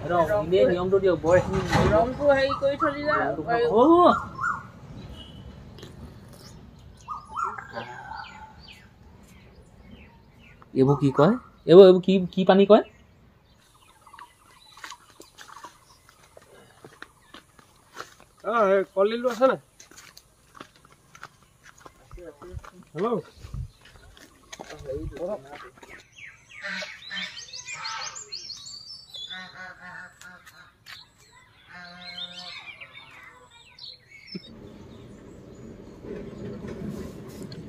ইনে নিয়মটো দিয়ক বৰ এখিনি ৰংটো হেৰি কৰি থলিলা এইবোৰ কি কয় এইবোৰ কি কি পানী কয় কলডিলটো আছে নাই হেল্ল'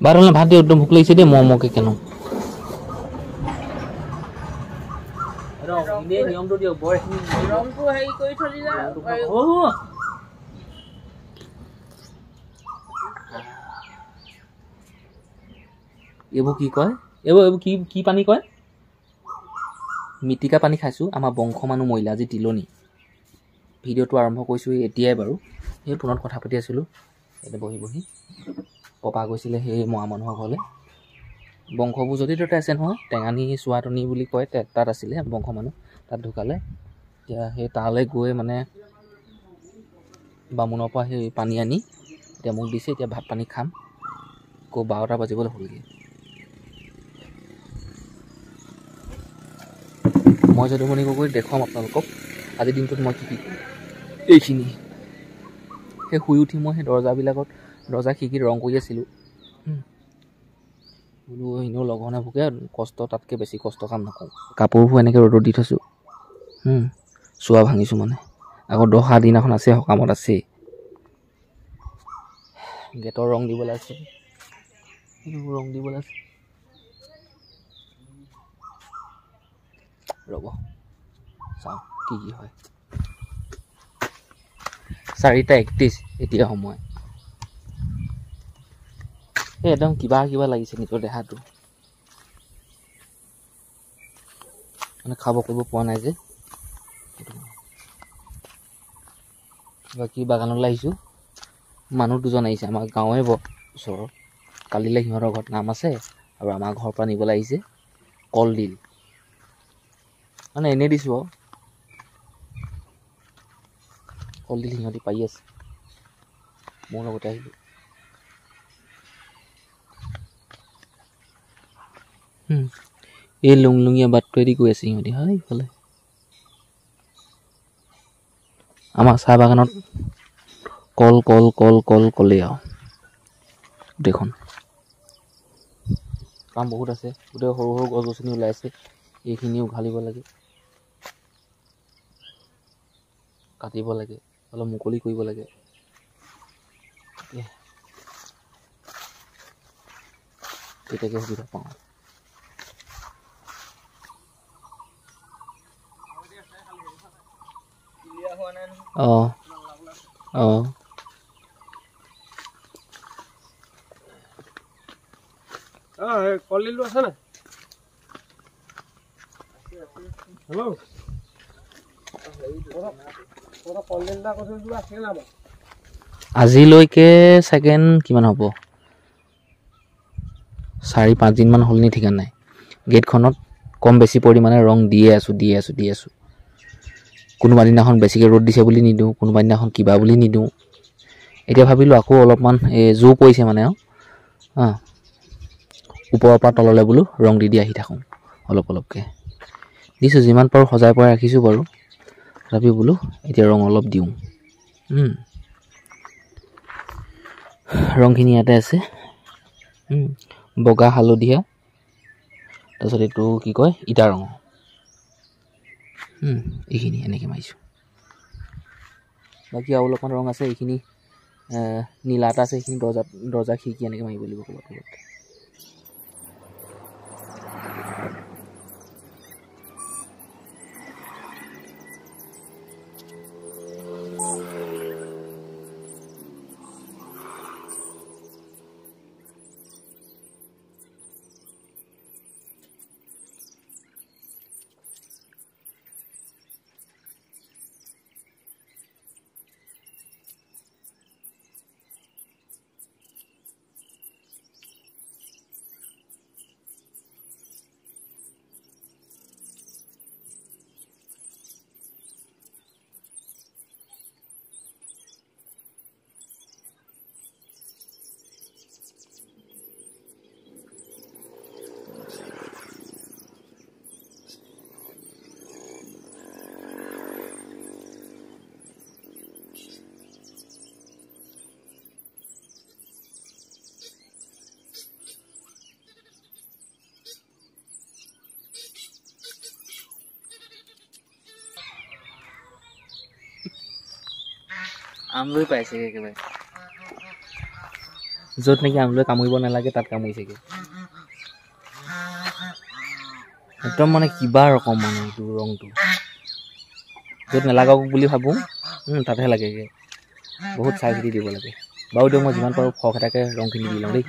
বাৰলে ভাত দিওঁ একদম ভোক লাগিছে দেই মকে কেনো ইনে নিয়মটো দিয়ক বৰ এখিনি ৰংটো হেৰি কৰি থলিলা এইবোৰ কি কয় এইবোৰ কি কি পানী কয় মিটিকা পানী খাইছোঁ আমাৰ বংশ মানুহ মহিলা আজি তিলনি ভিডিঅ'টো আৰম্ভ কৰিছোঁ এতিয়াই বাৰু সেই ফোনত কথা পাতি আছিলোঁ এতিয়া বহি বহি পপা গৈছিলে সেই মৰা মানুহৰ ঘৰলৈ বংশবোৰ যদি ততে আছে নহয় টেঙানী চোৱাটনি বুলি কয় তাত আছিলে বংশ মানুহ তাত ঢুকালে এতিয়া সেই তালৈ গৈ মানে বামুণৰ পৰা সেই পানী আনি এতিয়া মোক দিছে এতিয়া ভাত পানী খাম আকৌ 12টা বাজিবলৈ হ'লগৈ মই যদুমণি গগৈ দেখুৱাম আপোনালোকক আজিৰ দিনটোত মই কি কি এইখিনি সেই শুই উঠি মই সেই দৰ্জাবিলাকত দৰ্জা খিৰিকীত ৰং কৰি আছিলোঁ বোলো এনেও লঘনে ভোকে কষ্ট তাতকৈ বেছি কষ্ট কাম নকৰোঁ কাপোৰবোৰ এনেকৈ ৰ'দত দি থৈছোঁ চোৱা ভাঙিছোঁ মানে আকৌ দহা দিনাখন আছে সকামত আছেই গেটৰ ৰং দিবলৈ আছে ৰং দিবলৈ আছে ৰ'ব চাওঁ কি কি হয় 4:31 এতিয়া সময় এই একদম কিবা কিবা লাগিছে নিজৰ দেহাটো মানে খাব কৰিব পোৱা নাই যে বাকী বাগানলৈ আহিছোঁ মানুহ দুজন আহিছে আমাৰ গাঁৱৰে ওচৰৰ কালিলৈ সিহঁতৰ ঘৰত নাম আছে আৰু আমাৰ ঘৰৰ পৰা নিবলৈ আহিছে কলডিল মানে এনেই দিছোঁ আৰু কলডিল সিহঁতি পাৰি আছে মোৰ লগতে আহিলোঁ এই লুংলুঙীয়া বাটটোৱেদি গৈ আছে সিহঁতি হয় ইফালে আমাৰ চাহ বাগানত কল কল কল কল কলেই আৰু গোটেইখন কাম বহুত আছে গোটেই সৰু সৰু গছ গছনি ওলাই আছে এইখিনি উঘালিব লাগে কাটিব লাগে অলপ মুকলি কৰিব লাগে তেতিয়াকে সুবিধা পাওঁ অঁ অঁ কলডিলটো আছে নাই হেল্ল' কলডিল এটা কৈছোঁ আছে নাই বাৰু আজিলৈকে ছেকেণ্ড কিমান হ'ব 4-5 দিনমান হ'ল নি ঠিকান নাই গেটখনত কম বেছি পৰিমাণে ৰং দিয়ে আছোঁ কোনোবা দিনাখন বেছিকৈ ৰ'দ দিছে বুলি নিদিওঁ কোনোবা দিনাখন কিবা বুলি নিদিওঁ এতিয়া ভাবিলোঁ আকৌ অলপমান এই জোৰ পৰিছে মানে আৰু ওপৰৰ পৰা তললৈ বোলো ৰং দি আহি থাকোঁ অলপ অলপকৈ দিছোঁ যিমান পাৰোঁ সজাই পৰাই ৰাখিছোঁ বাৰু তথাপিও বোলো এতিয়া ৰং অলপ দিওঁ ৰংখিনি ইয়াতে আছে বগা হালধীয়া তাৰপিছত এইটো কি কয় ইটা ৰং এইখিনি এনেকৈ মাৰিছোঁ বাকী আৰু অলপমান ৰং আছে এইখিনি নীলা এটা আছে এইখিনি দৰ্জা খিৰিকী এনেকৈ মাৰিব লাগিব ক'ৰবাত আমলৈ পাইছেগৈ একেবাৰে য'ত নেকি আমলৈ কামুৰিব নালাগে তাত কামুৰিছেগৈ একদম মানে কিবা ৰকম মানে এইটো ৰংটো য'ত নালাগক বুলি ভাবোঁ তাতহে লাগেগৈ বহুত চাই চিতি দিব লাগে বাৰু দিয়ক মই যিমান পাৰোঁ ফক এটাকে ৰংখিনি দি লওঁ দেই